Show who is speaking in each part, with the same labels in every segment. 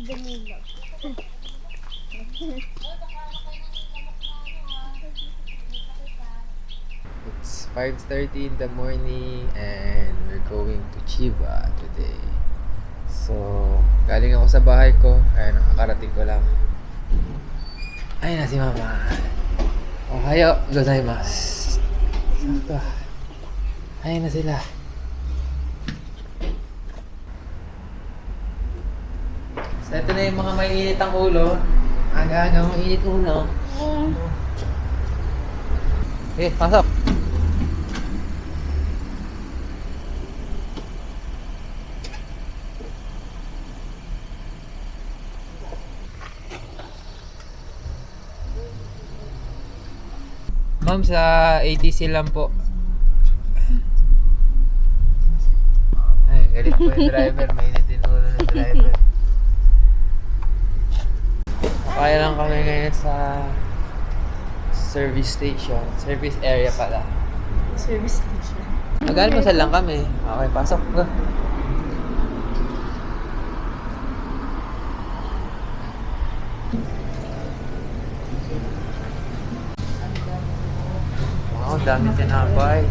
Speaker 1: Danilo.
Speaker 2: It's 5:30 in the morning and we're going to Chiba today. So, galing ako sa bahay ko. Ayun, nakakarating ko lang. Ayun na si Mama. Ohayo gozaimasu. Sakto. Ayun na sila. So, ito na yung mga mainit ang ulo. Aga-aga mainit ulo. Eh, pasok. Ma'am, sa ATC lang po. Ay, galit po yung driver. Mainit din ulo ng driver. Kaya lang kami ngayon sa service station. Service area pala.
Speaker 1: Service station.
Speaker 2: Mag-almusal lang kami. Okay, pasok. Go. Wow, ang dami tinapay.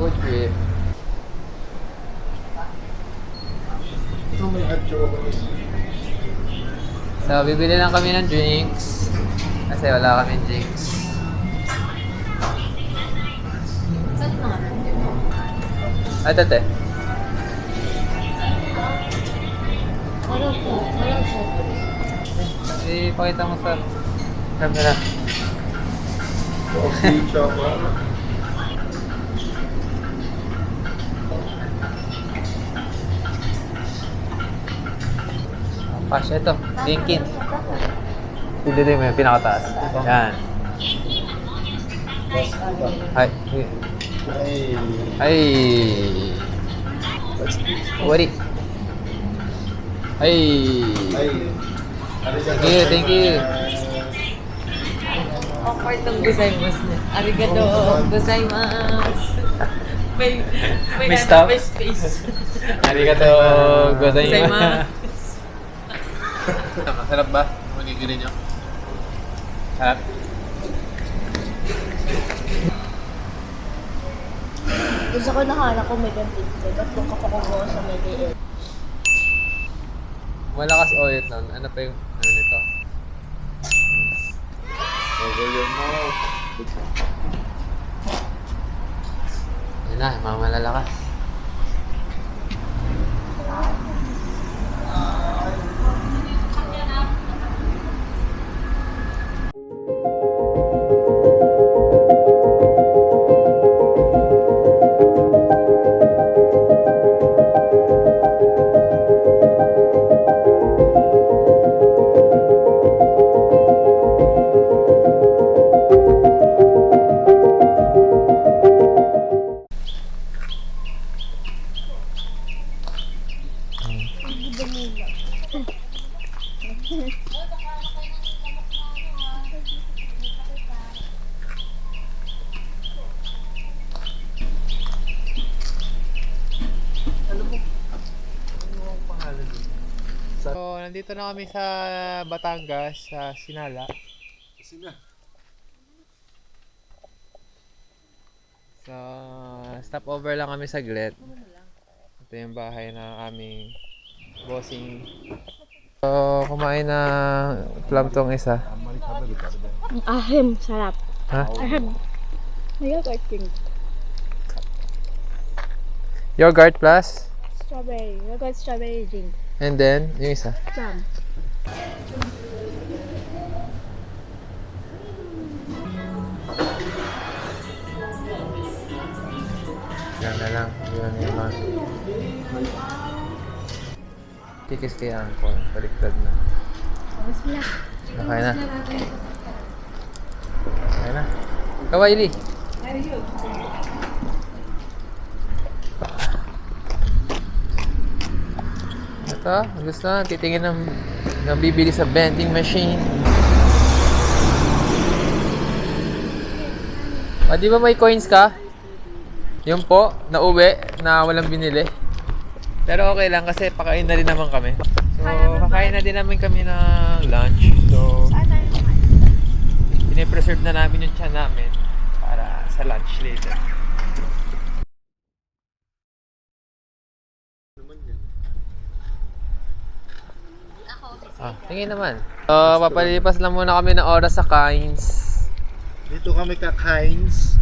Speaker 2: Food trip. So, bibili lang kami ng drinks. Kasi wala kaming drinks.
Speaker 1: Saan mga nandito?
Speaker 2: Ito, te.
Speaker 1: Wala po. Wala po.
Speaker 2: Ipakita mo sa camera. Pasya ito. Linkin. Hindi din mo yung pinakataas. Yan. Ay. Ay. Wari. Ay. Thank you, thank you.
Speaker 1: Awkward ng gozaimasu niya. Arigato gozaimasu. May
Speaker 2: stop?
Speaker 1: may space.
Speaker 2: Arigato gozaimasu.
Speaker 1: Gozaimasu.
Speaker 2: Masarap ba? Manigiri nyo? Sarap?
Speaker 1: Gusto ko nakala ko may gantit. Tatlong kapakubo sa may liit.
Speaker 2: Malakas oil nun. Ano pa yung ano nito? Over your mouth. Yun na, mga malalakas.
Speaker 1: Danilo.
Speaker 2: So, nandito na kami sa Batangas, sa Sinala. So, stopover lang kami saglit. Ito yung bahay na aming bossing. So, kumain na plum tong isa.
Speaker 1: Ahim, sarap.
Speaker 2: Ha?
Speaker 1: I have yogurt drink.
Speaker 2: Yogurt plus?
Speaker 1: Strawberry. Yogurt strawberry drink.
Speaker 2: And then, yung isa.
Speaker 1: Plum.
Speaker 2: Yan na lang. Yun yung mga. Tikis kay Angkor. Baliktad na. Okay na. Okay na. Kawaili. Ito, gusto na. Titingin ng bibili sa vending machine. Ah, di ba may coins ka? Yung po, na uwi, na walang binili. Pero okay lang kasi pakain na rin naman kami. So, kakain na din namin kami ng lunch. So,
Speaker 1: Saan tayo naman?
Speaker 2: pinipreserve na namin yung tiyan namin para sa lunch later. Tingin naman. So, papalipas lang muna kami ng oras sa Kains.
Speaker 3: Dito kami ka-Kains.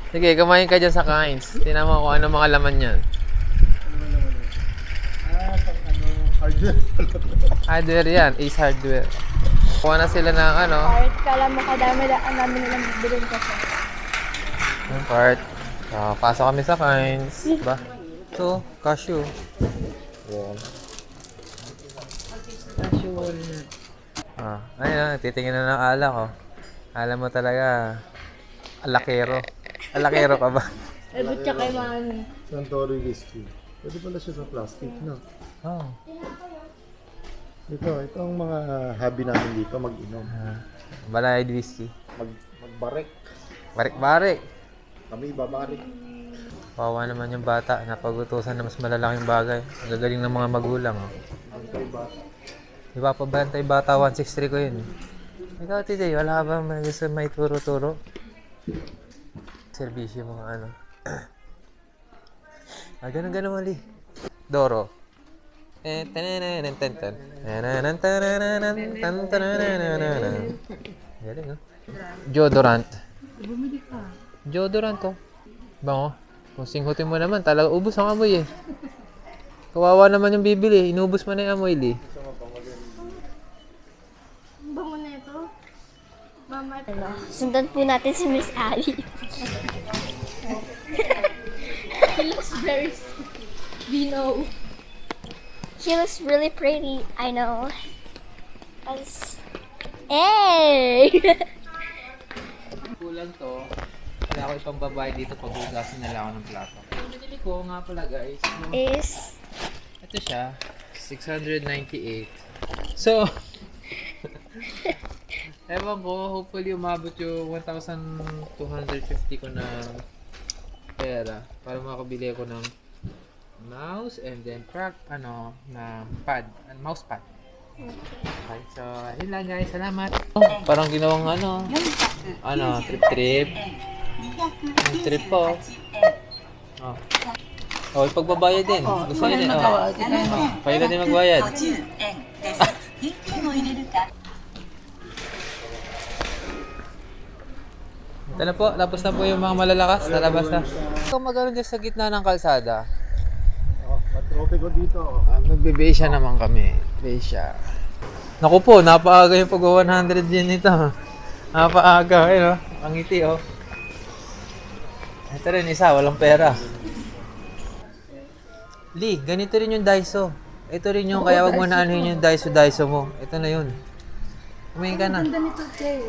Speaker 2: Sige, kumain ka dyan sa Kains. Tingnan mo kung ano mga laman yan.
Speaker 3: Pang hardware.
Speaker 2: Hardware yan, Ace Hardware. Kuha na sila ng ano,
Speaker 1: Part, kala mo kadami lang ang namin nilang bilhin kasi.
Speaker 2: yung part. So, pasok kami sa Kains. Ba? Ito, cashew. Yan. Cashew walnut. Ayun, titingin na ng alak, oh. Alam mo talaga, alakero. Alakero ka ba?
Speaker 1: Ebit siya kay mami.
Speaker 3: Suntory whiskey. Pwede pala siya sa plastic, no?
Speaker 2: Oh.
Speaker 3: Ito ang mga hobby namin dito, mag-inom.
Speaker 2: Balayad whiskey.
Speaker 3: Magbarek.
Speaker 2: Barik-barik.
Speaker 3: Kami babarik.
Speaker 2: Kawawa naman yung bata. Napagutusan na mas malalaking bagay. Ang gagaling ng mga magulang, oh.
Speaker 3: Antay bata.
Speaker 2: Di ba pa bantay bata 163 ko yun? Ikaw, TJ, wala ka ba gusto may turo-turo? Servisyo mga ano. Ganun mali. Doro. Galing, oh. Deodorant.
Speaker 1: Bumili ka.
Speaker 2: Deodorant, oh. Bango. Kung singhutin mo naman, talaga ubos ang amoy, eh. Kawawa naman yung bibili. Inubos mo na yung amoy, li.
Speaker 1: Ang bango na ito. Mama, ano? Sundan po natin si Miss Ali. He looks very... We know. She looks really pretty. I know. As... Hey!
Speaker 2: Kulang to. Kaya ako ipang babae dito paghugasin na lang ako ng plato. Yung binili ko nga pala guys.
Speaker 1: Is...
Speaker 2: Ito siya. 698. So, ewan ko, hopefully umabot yung 1,250 ko na pera para makabili ako ng mouse and then na pad, mouse pad. Okay, so ayun lang guys, salamat. Parang ginawang trip. Ang trip po. Oh, pagbabayad din. Gusto niya din. Pwede ka din magbayad. Ito na po, tapos na po yung mga malalakas, nalabas na. Ikaw magano'n dyan sa gitna ng kalsada.
Speaker 3: Matrope ko dito.
Speaker 2: Magbe-Beisha naman kami. Beisha. Naku po, napaaga yung pag-100 din nito. Napaaga, ayun, ang ngiti, oh. Ito rin isa, walang pera. Lee, ganito rin yung Daiso. Ito rin yung, kaya wag mo na anuhin yung Daiso mo. Ito na yun. Kumain ka na.
Speaker 1: Ganda nito, Jay.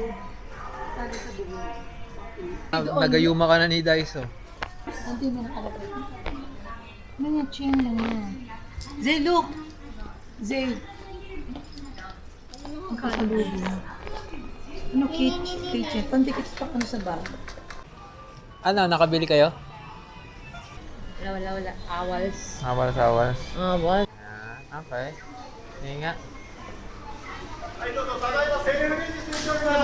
Speaker 2: Nagayuma ka na ni Daiso.
Speaker 1: Hindi mo nakalagay. Ano yung chain lang yan?
Speaker 4: Zay, look! Zay,
Speaker 1: Ang kasalubong.
Speaker 4: ano kitchen? Pandikit pa ano sa bag.
Speaker 2: Ano, nakabili kayo?
Speaker 4: Wala. Awals.
Speaker 2: Awals.
Speaker 4: Awals.
Speaker 2: Okay. Hindi nga.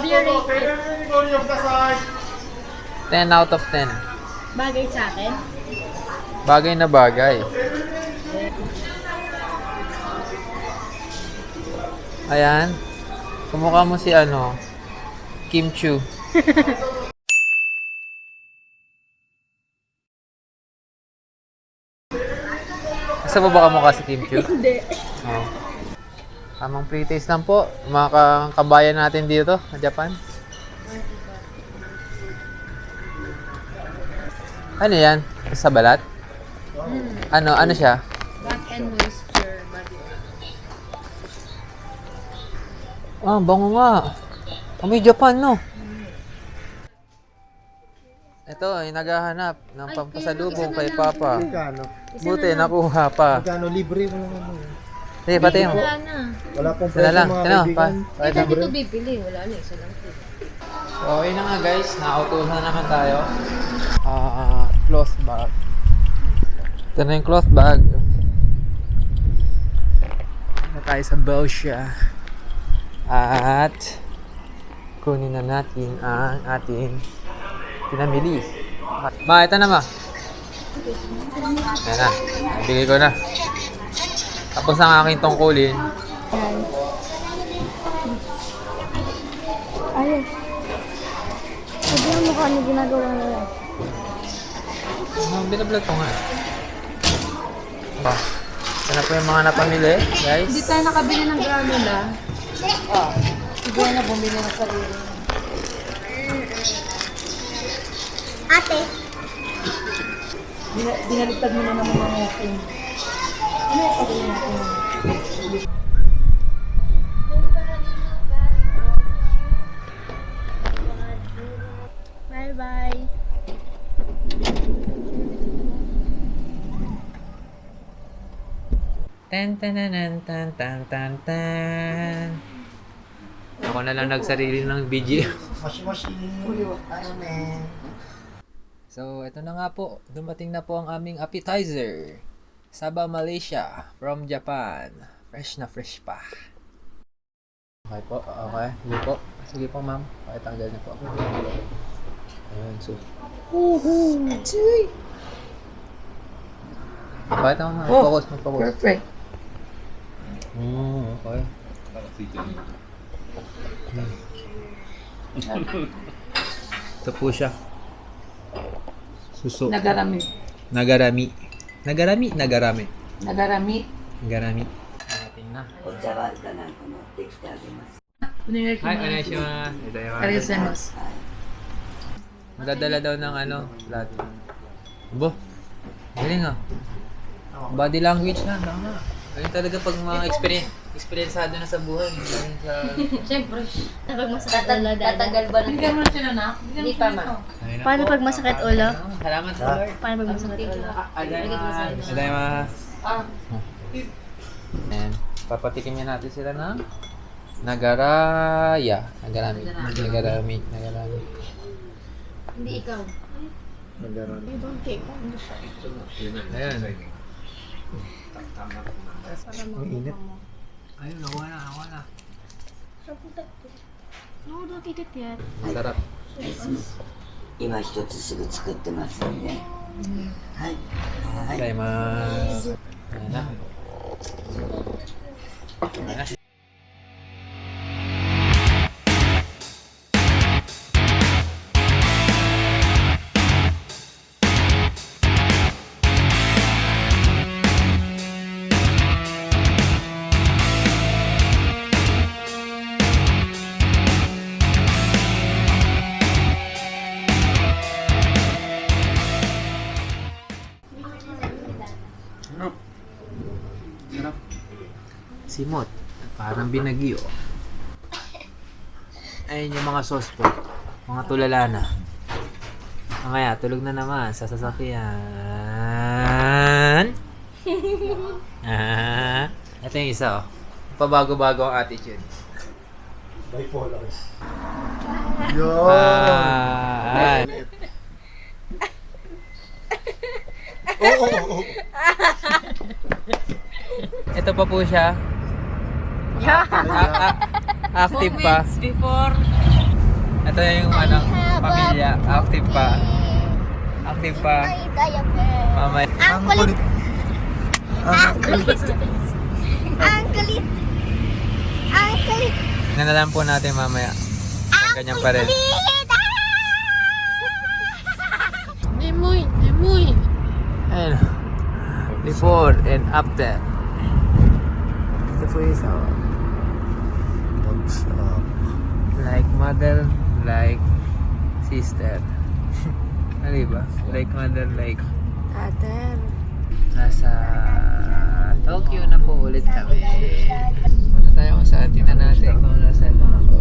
Speaker 1: Beer rate.
Speaker 2: 10 out of 10.
Speaker 1: Bagay sa akin.
Speaker 2: Bagay na bagay. Ayan. Kumukha mo si Kim Chu. Gusto mo ba kamukha si Kim Chu?
Speaker 1: Hindi.
Speaker 2: Oh. Tamang pre-taste lang po. Mga kabayan natin dito sa Japan. Ano yan? Sa balat? Ano siya?
Speaker 4: Back and moisture. Body.
Speaker 2: Bango nga. May Japan, no? Ito, yung naghahanap ng pampasalubong kay Papa.
Speaker 3: Magkano?
Speaker 2: Buti, nakuha pa.
Speaker 3: Magkano? Libre mo naman mo.
Speaker 2: Sige, pati mo.
Speaker 4: Wala na.
Speaker 3: Wala pong
Speaker 2: Isa na
Speaker 3: presyo
Speaker 2: lang.
Speaker 3: mga
Speaker 2: Ano,
Speaker 3: kaibigan.
Speaker 2: Kahit
Speaker 4: Dito dito bibili. Wala na. Isa lang.
Speaker 2: So, ayun na nga guys. Nakautusan na naman tayo. Cloth bag. Ito na yung cloth bag. tayo sa Belsia. At kunin na natin ang ating pinamili. Ma, ito na ma. Yan na. Nabigay ko na. Tapos ang aking tungkulin.
Speaker 1: Ayun. Sabi mo kung ano ginagawa nila.
Speaker 2: Binablog ko nga. Ba? Ito na po yung mga napamili, guys.
Speaker 4: Hindi tayo nakabili ng granula. Siguro na bumili ng sarili.
Speaker 1: Ate.
Speaker 4: Binaligtad mo na naman ang ating. Ano yung pagkain natin?
Speaker 1: Bye-bye.
Speaker 2: Tan tan tan tan tan tan tan. Ako na lang nagsarili ng video. So, ito na nga po. Dumating na po ang aming appetizer. Saba Malaysia from Japan. Fresh na fresh pa. Okay po. Okay. Sige po. Sige po, ma'am. Pakitanggal niyo po. Ayan, so. Pakita mo, ma'am. Focus, mag-focus.
Speaker 4: Perfect.
Speaker 2: Okay. Ito po siya. Suso.
Speaker 4: Nagarami.
Speaker 2: Nagarami. Nagarami. Nagarami.
Speaker 4: Nagarami.
Speaker 2: Nagarami. Ating na. Hi, konnichiwa.
Speaker 4: Arigatou.
Speaker 2: Madadala daw ng ano, lahat. Bo. Galing ah. Body language na, tama. Ayun talaga pag mga experienceado na sa buhay. Ayun sa...
Speaker 4: Siyempre.
Speaker 1: Kapag masakit ulo, dada.
Speaker 5: Tatagal ba ng
Speaker 4: Bigyan mo na sila na.
Speaker 5: Hindi pa ma.
Speaker 2: Ayun na
Speaker 1: Paano
Speaker 2: po.
Speaker 1: pag masakit ulo?
Speaker 2: Salamat sa Lord.
Speaker 1: Paano pag masakit ulo?
Speaker 2: Adaymas. And papatikin niya natin sila ng Nagaraya. Nagarami. Nagarami. Nagarami.
Speaker 5: Hindi ikaw.
Speaker 3: Nagaran.
Speaker 1: Ibang cake. Ano siya?
Speaker 2: Ayun.
Speaker 3: Ang init.
Speaker 2: Ayun, nakuha na. Nakuha na.
Speaker 1: No, don't eat it yet.
Speaker 2: Sarap.
Speaker 6: 今一つすぐ作ってますんで、はい、はい。
Speaker 2: Adaymas. Ayan na. Ayan na. Simot. Parang binagyo. Ayun yung mga sauce po. Mga tulala na. Mamaya, tulog na naman sa sasakyan. Ito yung isa oh. Pabago-bago ang attitude.
Speaker 3: Bipolar. Yo!
Speaker 2: Ah, ito pa po siya. Active pa.
Speaker 4: Before.
Speaker 2: Ito yung ano, pamilya. Active pa. Active pa.
Speaker 1: Ay, diaper.
Speaker 2: Mamaya.
Speaker 1: Ang kulit. Ang kulit. Ang kulit. Ang kulit.
Speaker 2: Tingnan na lang po natin mamaya. Kung ganyan pa rin.
Speaker 1: Nemoy. Nemoy.
Speaker 2: Ayun. Before and after. Ito po yung isa.
Speaker 3: Thumbs up.
Speaker 2: Like mother, like sister. Ano ba? Like mother, like...
Speaker 1: Ate.
Speaker 2: Nasa Tokyo na po ulit kami. Punta tayo kung saan. Tingnan natin kung nasa mga ko.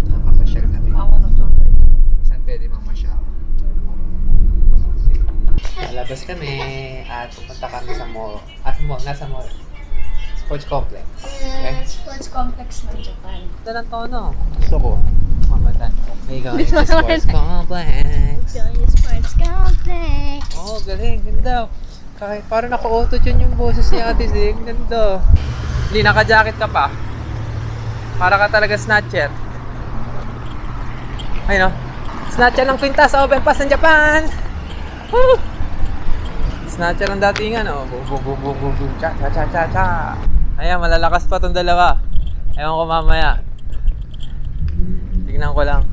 Speaker 2: Nakakapasyal kami. Saan pwede mamasyal? Lalabas kami at pupunta kami sa mall. At mall, nasa mall. Sports complex. Okay?
Speaker 1: Sports complex ng Japan.
Speaker 2: Ito lang tono. Gusto ko. Mamatan. May ikaw sa sports complex.
Speaker 1: Join the sports complex.
Speaker 2: Oh, galing. Ganda. Kahit parang naka-auto-tune yung boses ni Ate Zing. Ganda. Hindi, naka-jacket ka pa. Para ka talaga snatcher. Ay no. Snatcher ng kwintas sa Open Pass ng Japan. Woo! Snatcher ng datingan. Oh. Boom, boom, boom, boom, boom, boom. Cha, cha, cha, cha, cha. Ayan, malalakas pa tong dalawa. Ewan ko mamaya. Tignan ko lang.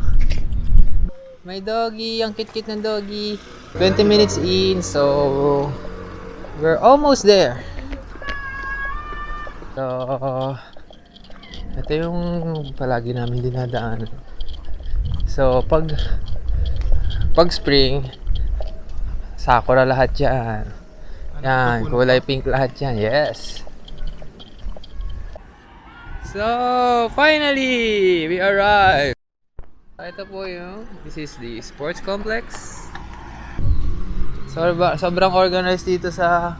Speaker 2: May doggy. Ang kit-kit ng doggy. 20 minutes in. So, we're almost there. So, ito yung palagi namin dinadaan. So, pag spring, sakura lahat yan. Yan, kulay pink lahat yan. Yes. So, finally, we arrived. Ito po yung, this is the sports complex. Sobrang organized dito sa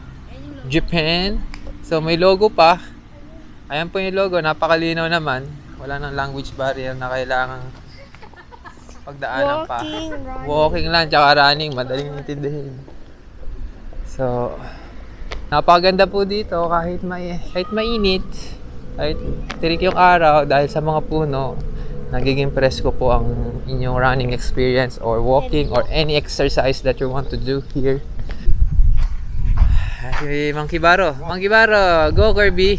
Speaker 2: Japan. So, may logo pa. Ayan po yung logo, napakalinaw naman. Wala nang language barrier na kailangang pagdaanan pa. Walking lang, tsaka running, madaling intindihin. So, napakaganda po dito kahit mainit, kahit tirik yung araw dahil sa mga puno. Nagiging presko po ang inyong running experience or walking or any exercise that you want to do here. Hey, Monkey Baro, go Kirby!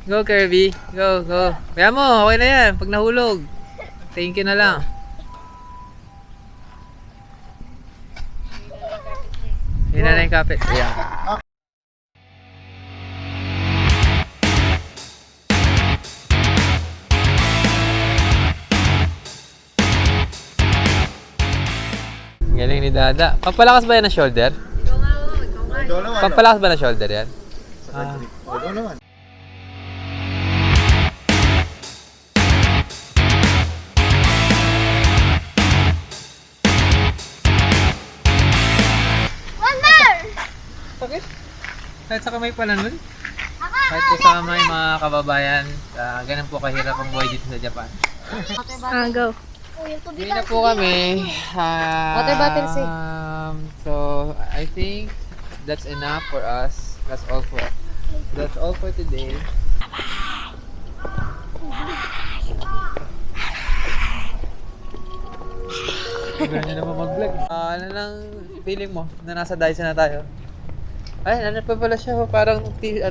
Speaker 2: Go Kirby, go. Kaya mo, okay na yan, pag nahulog. Thank you na lang. Yun na yung kapit. Ayan. Galing ni Dada. Pampalakas ba yan ng shoulder?
Speaker 3: Ikaw naman.
Speaker 2: Pampalakas ba ng shoulder yan?
Speaker 3: Ikaw naman.
Speaker 2: Bakit? Kahit sa kamay pala nun? Kahit po sa kamay mga kababayan, ganun po kahirap ang buhay dito sa Japan.
Speaker 1: Go.
Speaker 2: Hindi na po kami.
Speaker 5: Water bottle, say.
Speaker 2: So, I think that's enough for us. That's all for today. Ganyan naman mag-vlog. Ano lang feeling mo na nasa Dyson na tayo? Ay, ano pa pala siya? Parang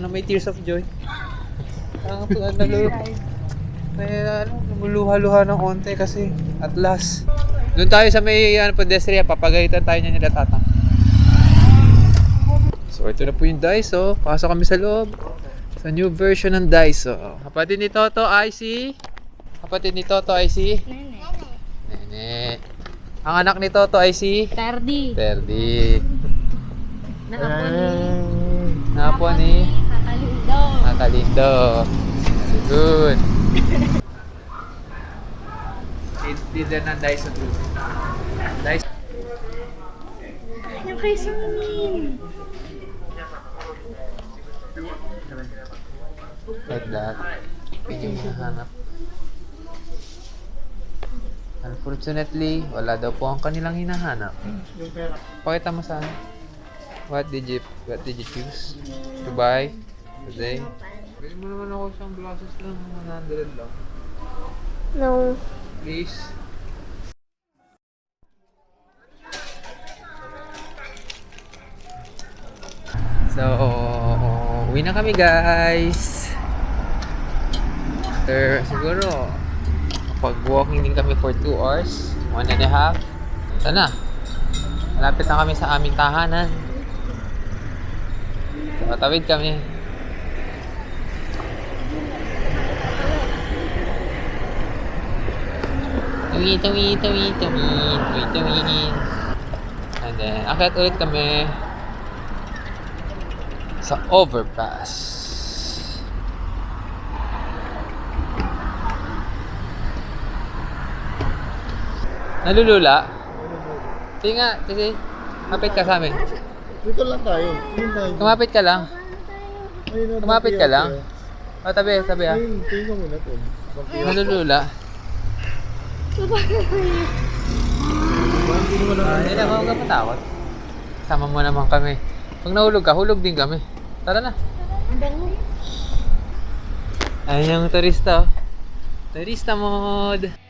Speaker 2: may tears of joy. Parang namuluha-luha ng onte kasi at last. Doon tayo sa may pedestrian, papagalitan tayo niya nila tatang. So ito na po yung Daiso. Pasok kami sa loob. Sa new version ng Daiso. Kapatid ni Toto, IC. Nene. Ang anak ni Toto, IC. Terdi. Napo ni Nakalindo. Good. Leader ng Daiso Group. Daiso.
Speaker 1: Yung kay Samin.
Speaker 2: Like that. Yun yung hinahanap. Unfortunately, wala daw po ang kanilang hinahanap. Pakita mo sa akin. What did you choose to buy today? Pwede mo naman ako isang glasses lang, 100 lang.
Speaker 1: No.
Speaker 2: Please. So, uwi na kami guys. After siguro pag-walking din kami for 2 hours, 1.5. Sana. Malapit na kami sa aming tahanan. So, tawid kami. Tawid. And then, akit ulit kami sa overpass. Nalulula? Tinga, kasi kapit ka sa amin.
Speaker 3: Dito lang tayo.
Speaker 2: Kumapit ka lang. Kumapit ka lang. O, tabi ah.
Speaker 3: Tingnan mo na ito.
Speaker 2: Nalulula. Hindi naman ako matakot. Sama mo naman kami. Pag nahulog ka, hulog din kami. Tara na. Ayun yung turista oh. Turista mode.